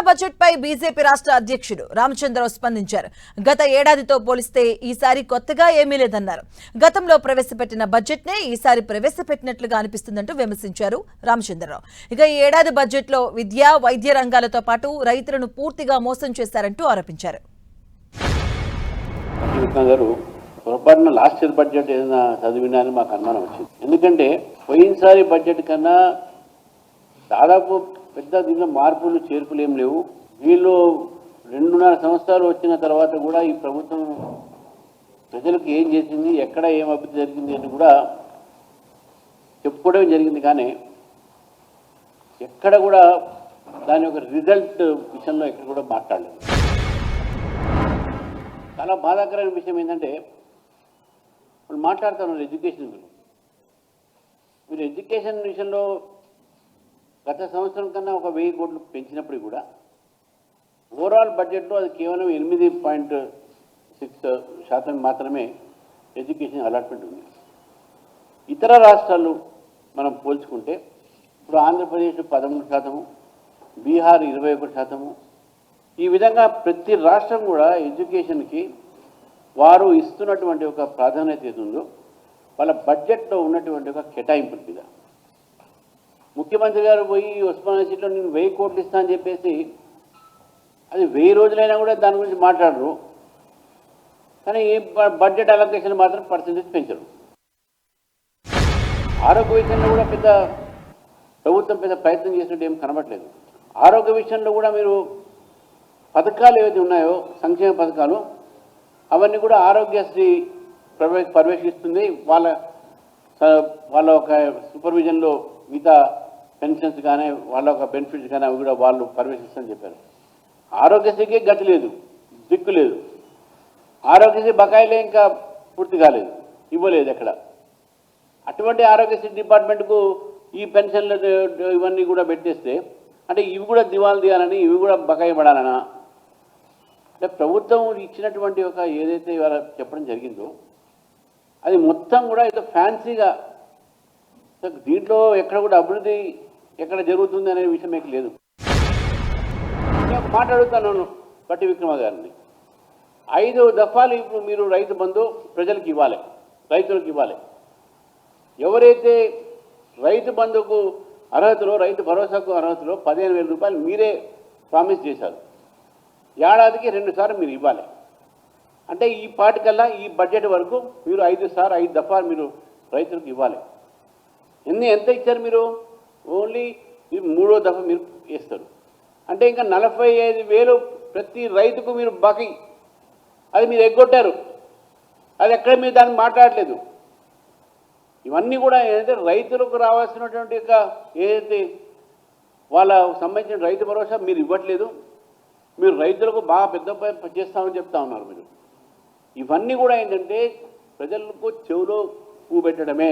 Budget పై BJP రాష్ట్ర అధ్యక్షుడు రామచంద్రరావు స్పందించారు. గత ఏడాదితో పోలిస్తే ఈసారి కొత్తగా ఏమీ లేదన్నారు. గతంలో ప్రవేశపెట్టిన బడ్జెట్ నే ఈసారి ప్రవేశపెట్టినట్లుగా అనిపిస్తుందంటూ విమర్శించారు రామచంద్రరావు. ఇక ఈ ఏడాది బడ్జెట్ లో విద్య, వైద్య రంగాలతో పాటు రైతులను పూర్తిగా మోసం చేశారంటూ ఆరోపించారు. పొరపాటున లాస్ట్ ఇయర్ బడ్జెట్ ఏదైనా చదివినా అని మాకు అనుమానం వచ్చింది. ఎందుకంటే పోయినసారి బడ్జెట్ కన్నా దాదాపు పెద్ద దీనిలో మార్పులు చేర్పులు ఏం లేవు. వీళ్ళు 2.5 సంవత్సరాలు వచ్చిన తర్వాత కూడా ఈ ప్రభుత్వం ప్రజలకు ఏం చేసింది, ఎక్కడ ఏం అభివృద్ధి జరిగింది అని కూడా చెప్పుకోవడం జరిగింది. కానీ ఎక్కడ కూడా దాని యొక్క రిజల్ట్ విషయంలో ఎక్కడ కూడా మాట్లాడలేదు. చాలా బాధాకరమైన విషయం ఏంటంటే వాళ్ళు మాట్లాడుతున్నారు ఎడ్యుకేషన్ గురించి. మీరు ఎడ్యుకేషన్ విషయంలో గత సంవత్సరం కన్నా ఒక 1000 కోట్లు పెంచినప్పుడు కూడా ఓవరాల్ బడ్జెట్లో అది కేవలం 8.6% మాత్రమే ఎడ్యుకేషన్ అలాట్మెంట్ ఉంది. ఇతర రాష్ట్రాలు మనం పోల్చుకుంటే ఇప్పుడు ఆంధ్రప్రదేశ్ 13%, బీహార్ 21%. ఈ విధంగా ప్రతి రాష్ట్రం కూడా ఎడ్యుకేషన్కి వారు ఇస్తున్నటువంటి ఒక ప్రాధాన్యత ఏది ఉందో వాళ్ళ బడ్జెట్లో ఉన్నటువంటి ఒక కేటాయింపుల మీద ముఖ్యమంత్రి గారు పోయి ఉస్మానియా యూనివర్సిటీలో నేను 1000 కోట్లు ఇస్తా అని చెప్పేసి అది 1000 రోజులైనా కూడా దాని గురించి మాట్లాడరు. కానీ ఈ బడ్జెట్ అలొకేషన్ మాత్రం పర్సెంటేజ్ పెంచరు. ఆరోగ్య విషయంలో కూడా ప్రభుత్వం పెద్ద ప్రయత్నం చేసినట్టు ఏం కనబడలేదు. ఆరోగ్య విషయంలో కూడా మీరు పథకాలు ఏవైతే ఉన్నాయో సంక్షేమ పథకాలు అవన్నీ కూడా ఆరోగ్యశ్రీ పర్యవేక్షిస్తుంది. వాళ్ళ ఒక సూపర్విజన్లో మిగతా పెన్షన్స్ కానీ వాళ్ళ ఒక బెనిఫిట్స్ కానీ అవి కూడా వాళ్ళు పర్యవేక్షిస్తారని చెప్పారు. ఆరోగ్యశ్రీకే గతి లేదు, దిక్కు లేదు. ఆరోగ్యశ్రీ బకాయిలే ఇంకా పూర్తి కాలేదు, ఇవ్వలేదు ఎక్కడ. అటువంటి ఆరోగ్యశ్రీ డిపార్ట్మెంట్కు ఈ పెన్షన్లు ఇవన్నీ కూడా పెట్టేస్తే అంటే ఇవి కూడా దివాలు తీయాలని, ఇవి కూడా బకాయి పడాలనా? అంటే ప్రభుత్వం ఇచ్చినటువంటి ఒక ఏదైతే ఇవాళ చెప్పడం జరిగిందో అది మొత్తం కూడా ఏదో ఫ్యాన్సీగా, దీంట్లో ఎక్కడ కూడా అభివృద్ధి ఎక్కడ జరుగుతుంది అనే విషయం మీకు లేదు. నేను మాట్లాడుతున్నాను పట్టి విక్రమ గారిని. 5 దఫాలు ఇప్పుడు మీరు రైతు బంధు ప్రజలకు ఇవ్వాలి, రైతులకు ఇవ్వాలి. ఎవరైతే రైతు బంధుకు అర్హతలో, రైతు భరోసాకు అర్హతలో 15,000 రూపాయలు మీరే ప్రామిస్ చేశారు. ఏడాదికి 2 సార్లు మీరు ఇవ్వాలి. అంటే ఈ పాటికల్లా ఈ బడ్జెట్ వరకు మీరు 5 దఫాలు మీరు రైతులకు ఇవ్వాలి. ఎంత ఇచ్చారు మీరు? ఓన్లీ 3వ దఫా మీరు వేస్తారు. అంటే ఇంకా 45,000 ప్రతి రైతుకు మీరు బాకీ, అది మీరు ఎగ్గొట్టారు. అది ఎక్కడ మీరు దాన్ని మాట్లాడలేదు. ఇవన్నీ కూడా ఏదైతే రైతులకు రావాల్సినటువంటి ఏదైతే వాళ్ళకు సంబంధించిన రైతు భరోసా మీరు ఇవ్వట్లేదు. మీరు రైతులకు బాగా పెద్ద చేస్తామని చెప్తా ఉన్నారు మీరు. ఇవన్నీ కూడా ఏంటంటే ప్రజలకు చెవులో పువ్వు పెట్టడమే.